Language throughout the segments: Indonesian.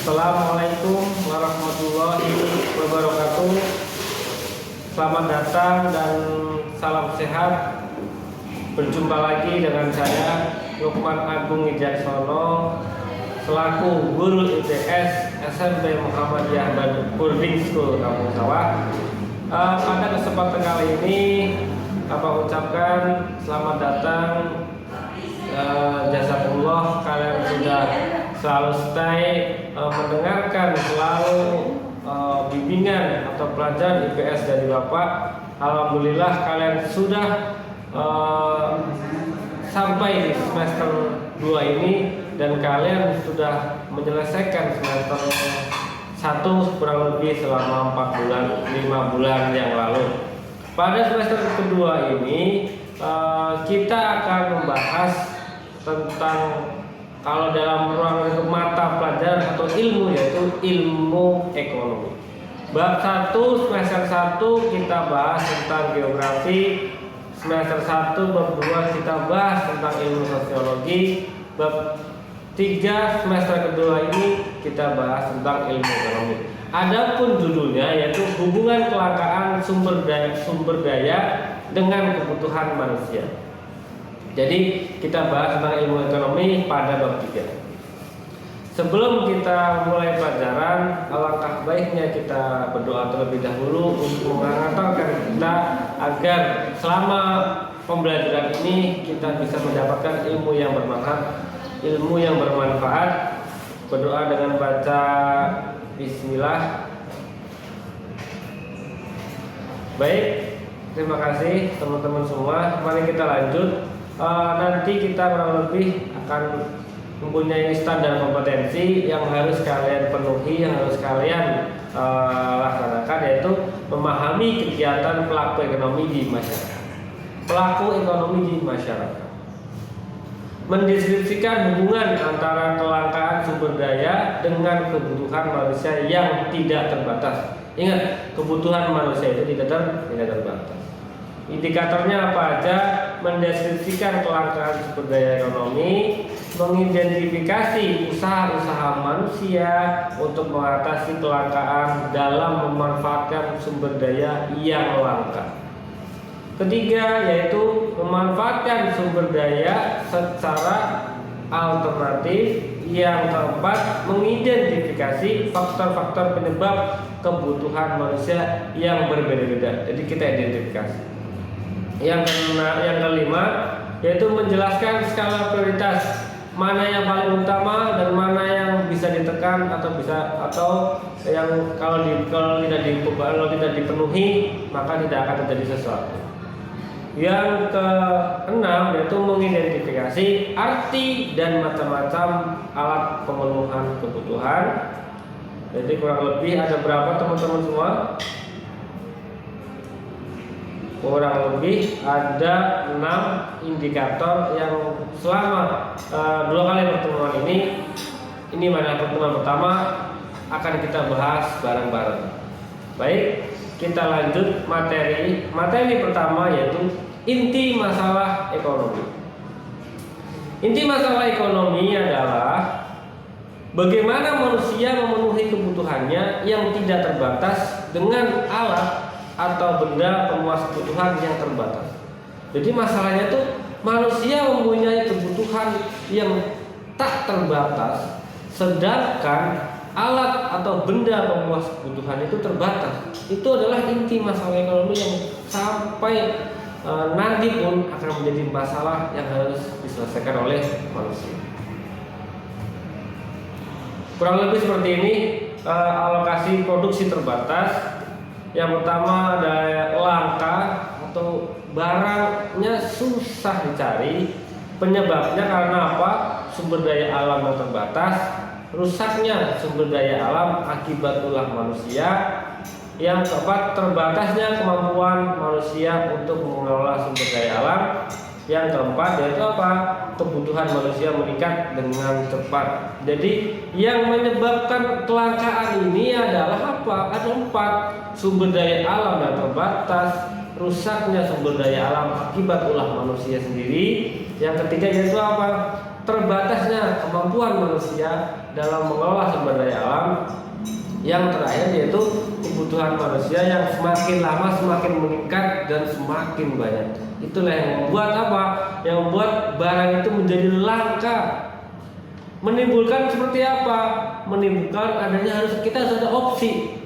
Assalamualaikum warahmatullahi wabarakatuh. Selamat datang dan salam sehat. Berjumpa lagi dengan saya Lukman Agung Wijaksono selaku guru IPS SMP Muhammadiyah Boarding School Kampung Sawah. Pada kesempatan kali ini Bapak ucapkan selamat datang. Jazakumullah, kalian sudah selalu stay mendengarkan selalu bimbingan atau pelajaran IPS dari Bapak. Alhamdulillah kalian sudah sampai di semester 2 ini dan kalian sudah menyelesaikan semester 1 kurang lebih selama 5 bulan yang lalu. Pada semester kedua ini kita akan membahas tentang kalau dalam ruang lingkup mata pelajaran atau ilmu, yaitu ilmu ekonomi. Bab 1 semester 1 kita bahas tentang geografi, semester 1 bab 2 kita bahas tentang ilmu sosiologi, bab 3 semester kedua ini kita bahas tentang ilmu ekonomi. Adapun judulnya yaitu hubungan kelangkaan sumber daya dengan kebutuhan manusia. Jadi kita bahas tentang ilmu ekonomi pada bab 3. Sebelum kita mulai pelajaran, alangkah baiknya kita berdoa terlebih dahulu untuk mengantarkan kita agar selama pembelajaran ini kita bisa mendapatkan ilmu yang bermanfaat. Berdoa dengan baca Bismillah. Baik, terima kasih teman-teman semua. Mari kita lanjut. Nanti kita kurang lebih akan mempunyai standar kompetensi yang harus kalian penuhi, yang harus kalian laksanakan, yaitu memahami kegiatan pelaku ekonomi di masyarakat. Pelaku ekonomi di masyarakat mendeskripsikan hubungan antara kelangkaan sumber daya dengan kebutuhan manusia yang tidak terbatas. Ingat, kebutuhan manusia itu tidak terbatas. Indikatornya apa aja? Mendeskripsikan kelangkaan sumber daya ekonomi, mengidentifikasi usaha-usaha manusia untuk mengatasi kelangkaan dalam memanfaatkan sumber daya yang langka. Ketiga, yaitu memanfaatkan sumber daya secara alternatif. Yang keempat, mengidentifikasi faktor-faktor penyebab kebutuhan manusia yang berbeda-beda. Jadi kita identifikasi. Yang kelima, yaitu menjelaskan skala prioritas, mana yang paling utama dan mana yang bisa ditekan atau yang kalau tidak dipenuhi maka tidak akan terjadi sesuatu. Yang keenam, yaitu mengidentifikasi arti dan macam-macam alat pemenuhan kebutuhan. Jadi kurang lebih ada berapa teman-teman semua? Kurang lebih ada 6 indikator yang selama 2 kali pertemuan ini pada pertemuan pertama akan kita bahas bareng-bareng. Baik, kita lanjut materi. Materi pertama yaitu inti masalah ekonomi. Inti masalah ekonomi adalah bagaimana manusia memenuhi kebutuhannya yang tidak terbatas dengan alat atau benda pemuas kebutuhan yang terbatas. Jadi masalahnya itu manusia mempunyai kebutuhan yang tak terbatas, sedangkan alat atau benda pemuas kebutuhan itu terbatas. Itu adalah inti masalah ekonomi yang sampai nanti pun akan menjadi masalah yang harus diselesaikan oleh manusia. Kurang lebih seperti ini. Alokasi produksi terbatas. Yang pertama ada langka atau barangnya susah dicari. Penyebabnya karena apa? Sumber daya alam yang terbatas. Rusaknya sumber daya alam akibat ulah manusia. Yang keempat, terbatasnya kemampuan manusia untuk mengelola sumber daya alam. Yang keempat yaitu apa? Kebutuhan manusia meningkat dengan cepat. Jadi yang menyebabkan kelangkaan ini adalah apa? Ada 4. Sumber daya alam yang terbatas, rusaknya sumber daya alam akibat ulah manusia sendiri. Yang ketiga yaitu apa? terbatasnya kemampuan manusia dalam mengelola sumber daya alam. Yang terakhir yaitu kebutuhan manusia yang semakin lama semakin meningkat dan semakin banyak. Itulah yang membuat apa? Yang membuat barang itu menjadi langka. Menimbulkan seperti apa? Menimbulkan adanya kita harus ada opsi.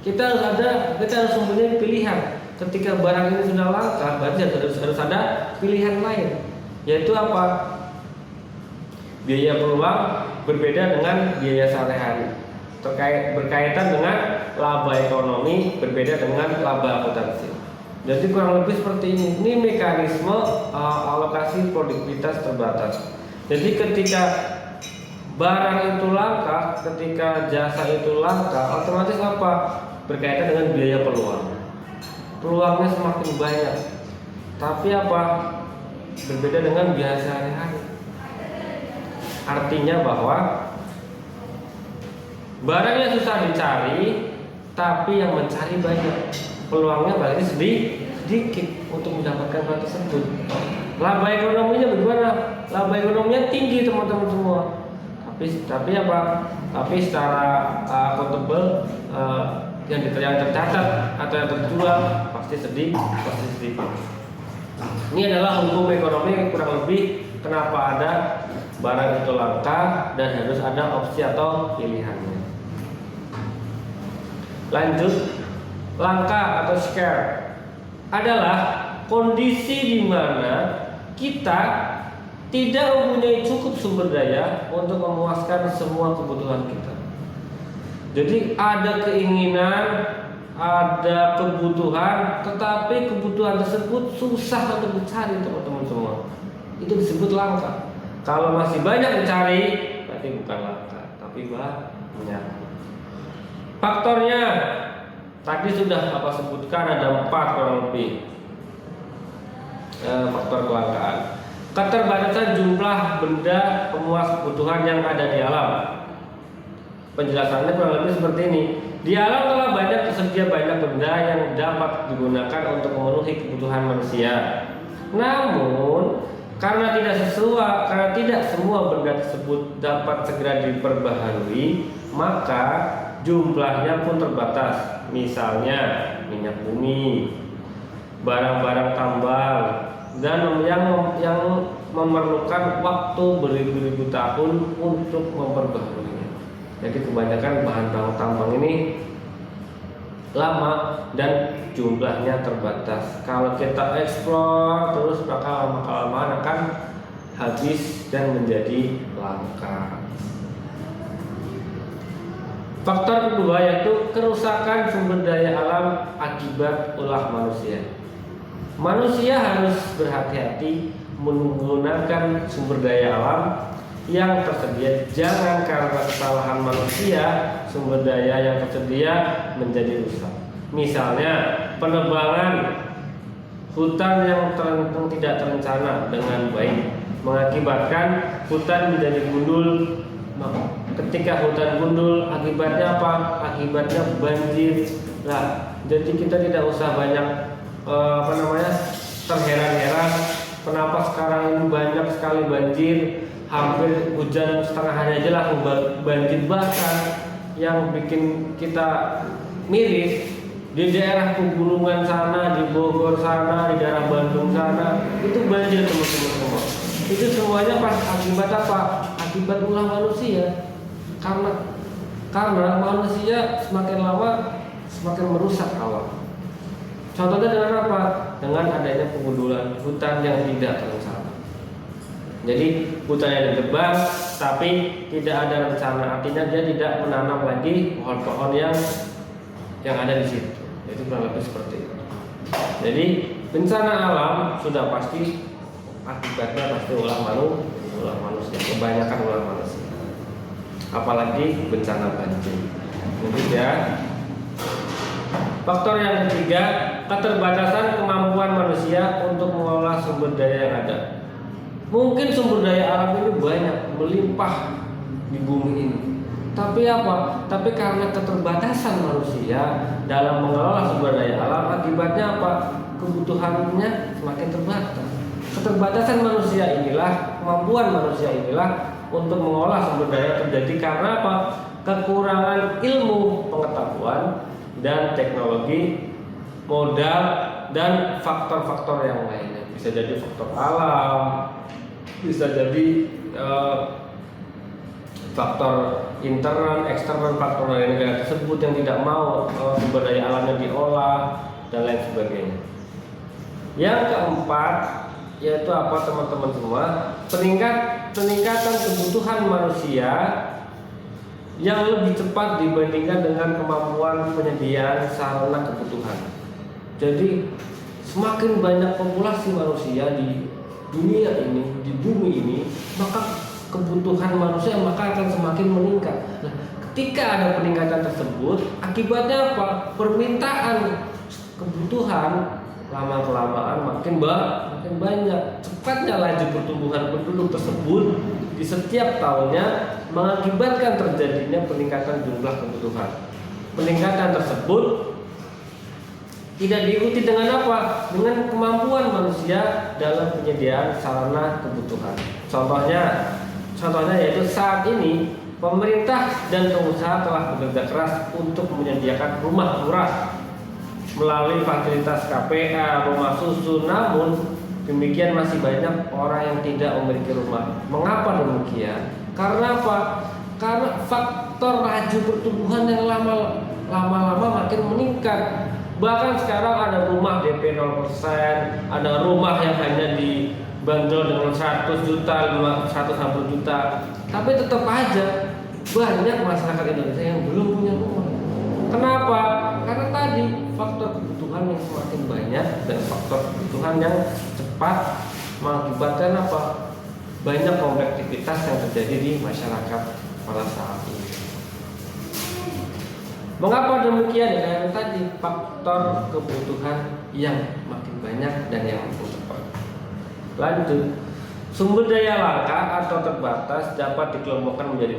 Kita harus mempunyai pilihan. Ketika barang ini sudah langka, berarti harus ada pilihan lain. Yaitu apa? Biaya peluang berbeda dengan biaya sehari-hari. Berkaitan dengan laba ekonomi berbeda dengan laba akuntansi. Jadi kurang lebih seperti ini. Ini mekanisme alokasi produktivitas terbatas. Jadi ketika barang itu langka, ketika jasa itu langka, otomatis apa? Berkaitan dengan biaya peluang. Peluangnya semakin banyak. Tapi apa? Berbeda dengan biaya sehari-hari. Artinya bahwa barangnya susah dicari, tapi yang mencari banyak. Peluangnya berarti sedikit untuk mendapatkan hal tersebut. Laba ekonominya bagaimana? Laba ekonominya tinggi teman-teman semua. Tapi apa? Tapi secara akuntabel yang tercatat atau yang terjual pasti sedikit. Ini adalah hukum ekonomi kurang lebih kenapa ada barang itu langka dan harus ada opsi atau pilihannya. Lanjut, langka atau scarce adalah kondisi di mana kita tidak mempunyai cukup sumber daya untuk memuaskan semua kebutuhan kita. Jadi ada keinginan, ada kebutuhan, tetapi kebutuhan tersebut susah untuk dicari teman-teman semua. Itu disebut langka. Kalau masih banyak dicari, berarti bukan langka, tapi banyak. Faktornya tadi sudah sebutkan ada 4 kurang lebih faktor kelangkaan. Keterbatasan jumlah benda pemuas kebutuhan yang ada di alam. Penjelasannya kurang lebih seperti ini. Di alam telah tersedia banyak benda yang dapat digunakan untuk memenuhi kebutuhan manusia. Namun karena tidak semua benda tersebut dapat segera diperbaharui, maka jumlahnya pun terbatas. Misalnya minyak bumi, barang-barang tambang, dan yang memerlukan waktu beribu-ribu tahun untuk memperbaharuinya. Jadi kebanyakan bahan tambang ini lama dan jumlahnya terbatas. Kalau kita eksplor terus maka lama-kelamaan akan habis dan menjadi langka. Faktor kedua yaitu kerusakan sumber daya alam akibat ulah manusia. Manusia harus berhati-hati menggunakan sumber daya alam yang tersedia. Jangan karena kesalahan manusia sumber daya yang tersedia menjadi rusak. Misalnya penebangan hutan yang tidak terencana dengan baik mengakibatkan hutan menjadi gundul. Ketika hutan gundul, akibatnya apa? Akibatnya banjir. Nah, jadi kita tidak usah banyak terheran-heran kenapa sekarang ini banyak sekali banjir. Hampir hujan setengah hari aja langsung banjir. Bahkan yang bikin kita miris, di daerah pegunungan sana, di Bogor sana, di daerah Bandung sana, itu banjir teman-teman semua. Itu semuanya akibat apa? Akibat ulah manusia. Karena manusia semakin lama semakin merusak alam. Contohnya dengan apa? Dengan adanya pengundulan hutan yang tidak terencana. Jadi hutannya ditebang tapi tidak ada rencana, artinya dia tidak menanam lagi pohon-pohon yang ada di situ. Itu kurang lebih seperti itu. Jadi bencana alam sudah pasti akibatnya pasti ulah manusia, kebanyakan ulah manusia. Apalagi bencana banjir. Kemudian faktor yang ketiga, keterbatasan kemampuan manusia untuk mengolah sumber daya yang ada. Mungkin sumber daya alam ini banyak, melimpah di bumi ini. Tapi apa? Tapi karena keterbatasan manusia dalam mengelola sumber daya alam, akibatnya apa? Kebutuhannya semakin terbatas. Keterbatasan manusia inilah kemampuan manusia inilah untuk mengolah sumber daya terjadi karena apa? Kekurangan ilmu pengetahuan dan teknologi, modal, dan faktor-faktor yang lainnya. Bisa jadi faktor alam, bisa jadi faktor internal, eksternal, faktor dari negara tersebut yang tidak mau sumber daya alamnya diolah dan lain sebagainya. Yang keempat yaitu apa teman-teman semua? Peningkatan kebutuhan manusia yang lebih cepat dibandingkan dengan kemampuan penyediaan sarana kebutuhan. Jadi semakin banyak populasi manusia di dunia ini, di bumi ini, maka kebutuhan manusia maka akan semakin meningkat. Nah, ketika ada peningkatan tersebut, akibatnya apa? Permintaan kebutuhan lama-kelamaan makin banyak. Cepatnya laju pertumbuhan penduduk tersebut di setiap tahunnya mengakibatkan terjadinya peningkatan jumlah kebutuhan. Peningkatan tersebut tidak diikuti dengan apa? Dengan kemampuan manusia dalam penyediaan sarana kebutuhan. Contohnya yaitu saat ini pemerintah dan pengusaha telah bekerja keras untuk menyediakan rumah murah melalui fasilitas KPA, rumah susun. Namun demikian masih banyak orang yang tidak memiliki rumah. Mengapa demikian? Karena apa? Karena faktor laju pertumbuhan yang lama-lama makin meningkat. Bahkan sekarang ada rumah DP 0%, ada rumah yang hanya dibanderol dengan 100 juta, 150 juta. Tapi tetap aja banyak masyarakat Indonesia yang belum punya rumah. Kenapa? Karena tadi faktor kebutuhan yang semakin banyak dan faktor kebutuhan yang cepat mengakibatkan apa? Banyak kompleksitas yang terjadi di masyarakat pada saat ini. Mengapa demikian? Karena tadi faktor kebutuhan yang makin banyak dan yang makin cepat. Lanjut, sumber daya langka atau terbatas dapat dikelompokkan menjadi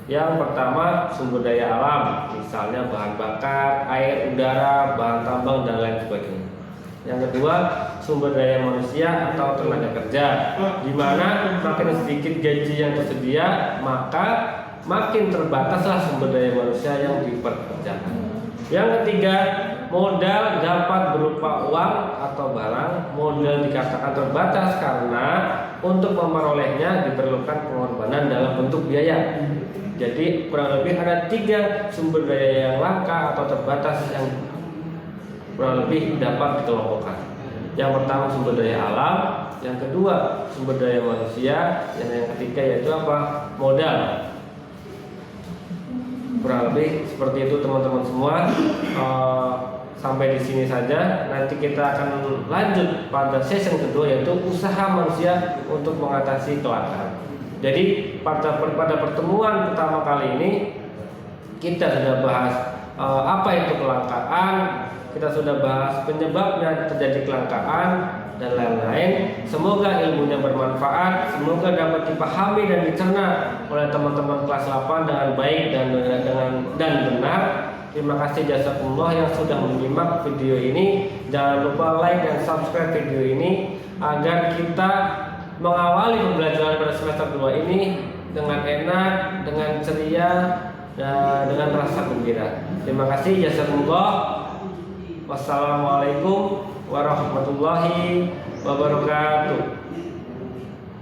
3. Yang pertama sumber daya alam, misalnya bahan bakar, air, udara, bahan tambang dan lain sebagainya. Yang kedua sumber daya manusia atau tenaga kerja, di mana makin sedikit gaji yang tersedia maka makin terbataslah sumber daya manusia yang diperkerjakan. Yang ketiga modal dapat berupa uang atau barang. Modal dikatakan terbatas karena untuk memperolehnya diperlukan pengorbanan dalam bentuk biaya. Jadi kurang lebih ada 3 sumber daya yang langka atau terbatas yang kurang lebih dapat dikelompokkan. Yang pertama sumber daya alam, yang kedua sumber daya manusia, dan yang ketiga yaitu apa? Modal. Kurang lebih seperti itu teman-teman semua. Sampai di sini saja. Nanti kita akan lanjut pada session kedua yaitu usaha manusia untuk mengatasi kelangkaan. Jadi pada pertemuan pertama kali ini kita sudah bahas apa itu kelangkaan, kita sudah bahas penyebabnya terjadi kelangkaan dan lain-lain. Semoga ilmunya bermanfaat, semoga dapat dipahami dan dicerna oleh teman-teman kelas 8 dengan baik dan benar. Terima kasih jazakumullah yang sudah menyimak video ini. Jangan lupa like dan subscribe video ini agar kita mengawali pembelajaran pada semester 2 ini dengan enak, dengan ceria, dan dengan rasa gembira. Terima kasih jazakumullah. Wassalamualaikum warahmatullahi wabarakatuh.